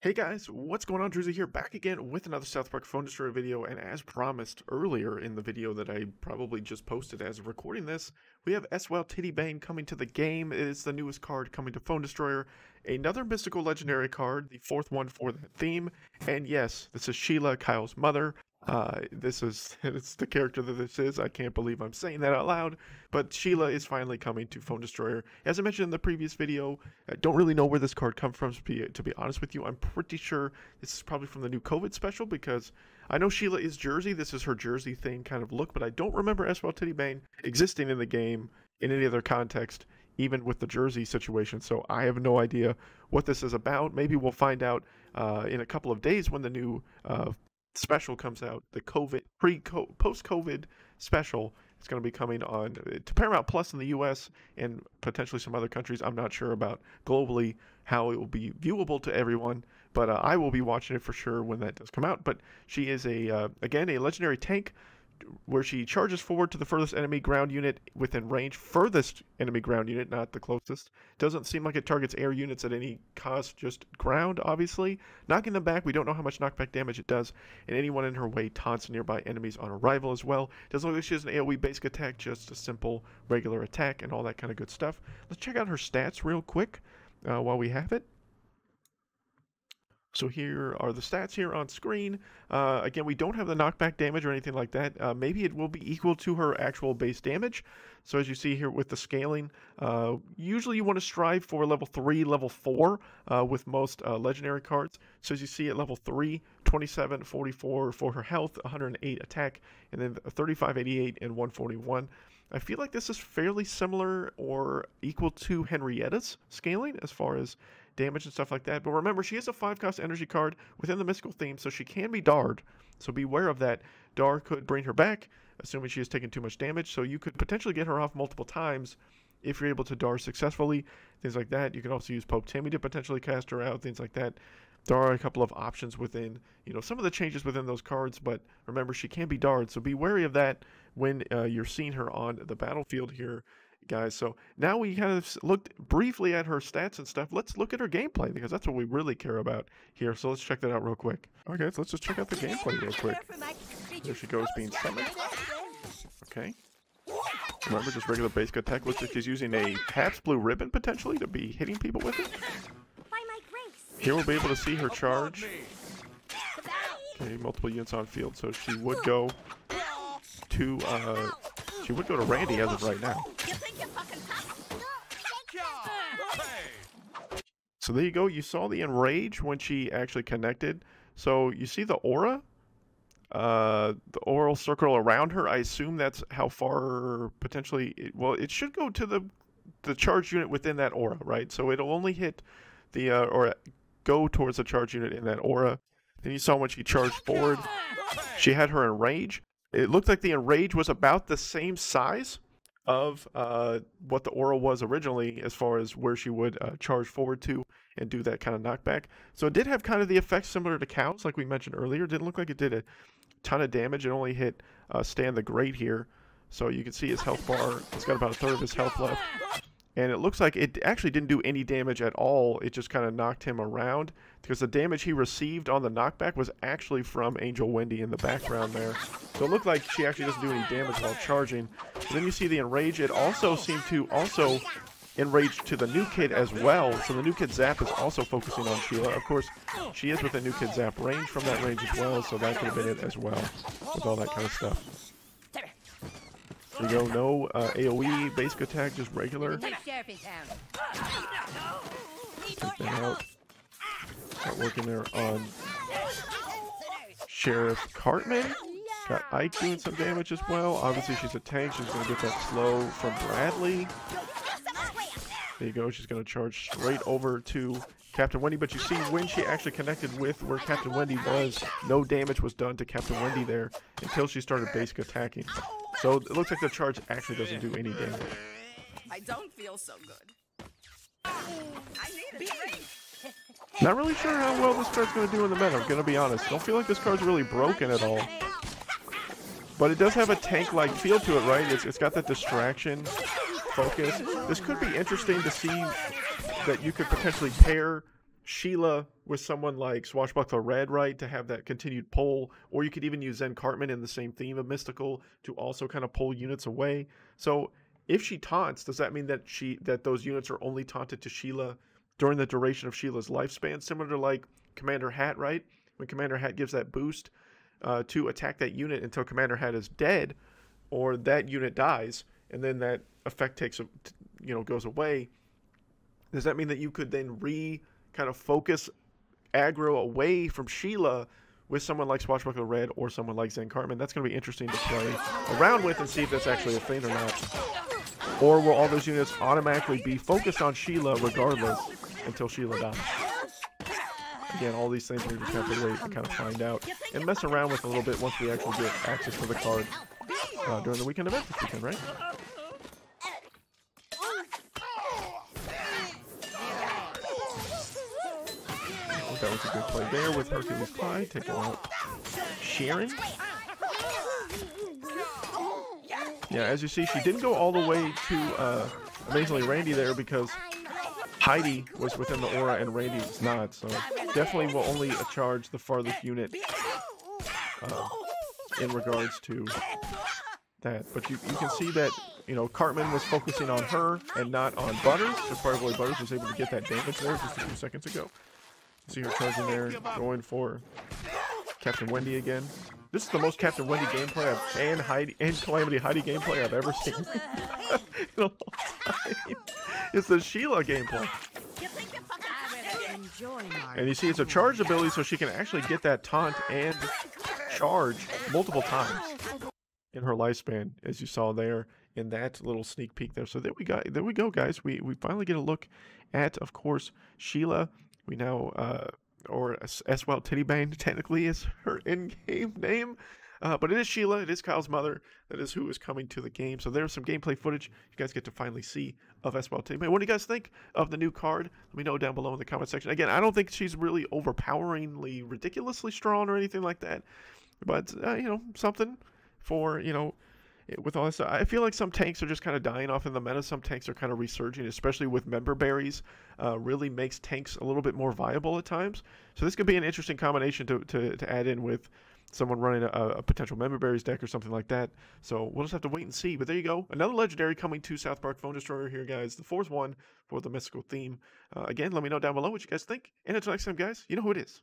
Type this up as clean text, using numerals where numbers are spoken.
Hey guys, what's going on? Drizzy here, back again with another South Park Phone Destroyer video, and as promised earlier in the video that I probably just posted as of recording this, we have Tittybang coming to the game. It is the newest card coming to Phone Destroyer, another mystical legendary card, the fourth one for the theme, and yes, this is Shella, Kyle's mother. It's the character that this is. I can't believe I'm saying that out loud, but Shella is finally coming to Phone Destroyer. As I mentioned in the previous video, I don't really know where this card comes from, to be honest with you. I'm pretty sure this is probably from the new COVID special, because I know Shella is Jersey. This is her Jersey thing kind of look, but I don't remember Tittybang existing in the game in any other context, even with the Jersey situation, so I have no idea what this is about. Maybe we'll find out in a couple of days when the new special comes out, the post-COVID special. It's going to be coming on to Paramount Plus in the US and potentially some other countries. I'm not sure about globally how it will be viewable to everyone, but I will be watching it for sure when that does come out. But she is again a legendary tank, where she charges forward to the furthest enemy ground unit within range. Furthest enemy ground unit, not the closest. Doesn't seem like it targets air units at any cost, just ground, obviously. Knocking them back, we don't know how much knockback damage it does, and anyone in her way taunts nearby enemies on arrival as well. Doesn't look like she has an AoE basic attack, just a simple regular attack and all that kind of good stuff. Let's check out her stats real quick while we have it. So here are the stats here on screen. Again, we don't have the knockback damage or anything like that. Maybe it will be equal to her actual base damage. So as you see here with the scaling, usually you want to strive for level 3, level 4 with most legendary cards. So as you see at level 3, 27, 44 for her health, 108 attack, and then 35, 88, and 141. I feel like this is fairly similar or equal to Henrietta's scaling as far as damage and stuff like that. But remember, she is a 5-cost energy card within the mystical theme, so she can be Darred. So beware of that. Dar could bring her back, assuming she has taken too much damage. So you could potentially get her off multiple times if you're able to Dar successfully. Things like that. You can also use Pope Timmy to potentially cast her out. Things like that. There are a couple of options within, some of the changes within those cards, but remember, she can be Darred, so be wary of that when you're seeing her on the battlefield here, guys. So now we kind of looked briefly at her stats and stuff. Let's look at her gameplay, because that's what we really care about here. So let's check that out real quick. Okay, so let's just check out the gameplay real quick. There she goes, being summoned. Okay. Remember, just regular basic attack. Looks like she's using a Pabst Blue Ribbon, potentially, to be hitting people with it. Here we'll be able to see her charge. Okay, multiple units on field, so she would go to Randy as of right now. So there you go. You saw the enrage when she actually connected. So you see the aura, the aural circle around her. I assume that's how far potentially. It should go to the charge unit within that aura, right? So it'll only hit the or go towards the charge unit in that aura. Then you saw when she charged forward, she had her enrage. It looked like the enrage was about the same size of what the aura was originally, as far as where she would charge forward to and do that kind of knockback. So it did have kind of the effect similar to Cows, like we mentioned earlier. It didn't look like it did a ton of damage. It only hit Stan the Great here. So you can see his health bar. It's got about a third of his health left. And it looks like it actually didn't do any damage at all. It just kind of knocked him around, because the damage he received on the knockback was actually from Angel Wendy in the background there. So it looked like she actually doesn't do any damage while charging. But then you see the enrage. It also seemed to enrage to the new kid as well. So the new kid Zap is also focusing on Shella. Of course, she is within new kid Zap range from that range as well, so that could have been it as well with all that kind of stuff. There you go, no AoE, basic attack, just regular. Take that out. Start working there on Sheriff Cartman. Got Ike doing some damage as well. Obviously, she's a tank. She's going to get that slow from Bradley. There you go. She's going to charge straight over to Captain Wendy. But you see, when she actually connected with where Captain Wendy was, no damage was done to Captain Wendy there until she started basic attacking. So it looks like the charge actually doesn't do any damage. I don't feel so good. I need a drink. Not really sure how well this card's going to do in the meta, I'm going to be honest. Don't feel like this card's really broken at all. But it does have a tank-like feel to it, right? It's got that distraction focus. This could be interesting to see that you could potentially pair Shella with someone like Swashbuckler Red, right, to have that continued pull, or you could even use Zen Cartman in the same theme of Mystical to also kind of pull units away. So if she taunts, does that mean that those units are only taunted to Shella during the duration of Shella's lifespan, similar to like Commander Hat, right? When Commander Hat gives that boost to attack that unit until Commander Hat is dead, or that unit dies, and then that effect goes away. Does that mean that you could then kind of focus aggro away from Shella with someone like Swashbuckler Red or someone like Zen Cartman? That's going to be interesting to play around with and see if that's actually a thing or not. Or will all those units automatically be focused on Shella regardless until Shella dies? Again, all these things we're just going to have to wait and kind of find out and mess around with a little bit once we actually get access to the card during the weekend event this weekend, right? That was a good play there with Hercules Clyde taking out Sharon. Yeah, as you see, she didn't go all the way to Amazingly Randy there because Heidi was within the aura and Randy was not. So definitely will only charge the farthest unit in regards to that. But you can see that, you know, Cartman was focusing on her and not on Butters. So Fireboy Butters was able to get that damage there just a few seconds ago. See her charging there, going for Captain Wendy again. This is the most Captain Wendy gameplay and Calamity Heidi gameplay I've ever seen in a long time. It's the Shella gameplay. And you see it's a charged ability, so she can actually get that taunt and charge multiple times in her lifespan, as you saw there in that little sneak peek there. So there we go, guys. We finally get a look at, of course, Shella. We now, or Eswell Tittybang technically is her in-game name, but it is Shella. It is Kyle's mother. That is who is coming to the game. So there's some gameplay footage you guys get to finally see of Eswell Tittybang. What do you guys think of the new card? Let me know down below in the comment section. Again, I don't think she's really overpoweringly, ridiculously strong or anything like that, but you know, something for, you know, with all this stuff. I feel like some tanks are just kind of dying off in the meta. Some tanks are kind of resurging, especially with member berries. Really makes tanks a little bit more viable at times. So this could be an interesting combination to add in with someone running a potential member berries deck or something like that. So we'll just have to wait and see. But there you go. Another legendary coming to South Park Phone Destroyer here, guys. The fourth one for the mystical theme. Again, let me know down below what you guys think. And until next time, guys, you know who it is.